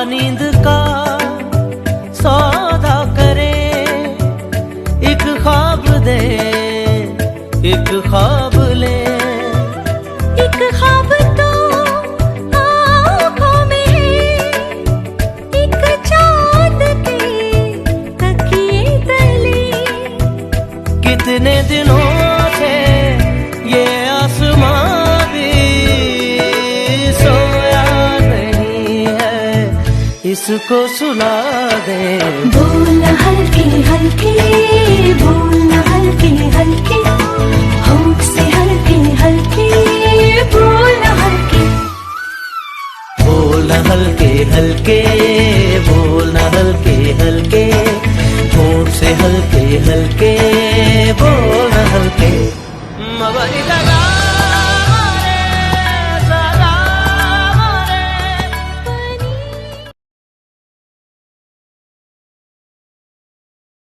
नींद का सौदा करे, एक ख्वाब दे एक ख्वाब ले। एक ख्वाब तो आँखों में है, एक चाँद के तकिए तले। कितने दिनों से ये आसमां भी सोया नहीं है, इसको सुला दे। बोल हल्के हल्के, बोल हल्के हल्के, होंठ से हल्के हल्के, बोल हल्के। बोल हल्के हल्के,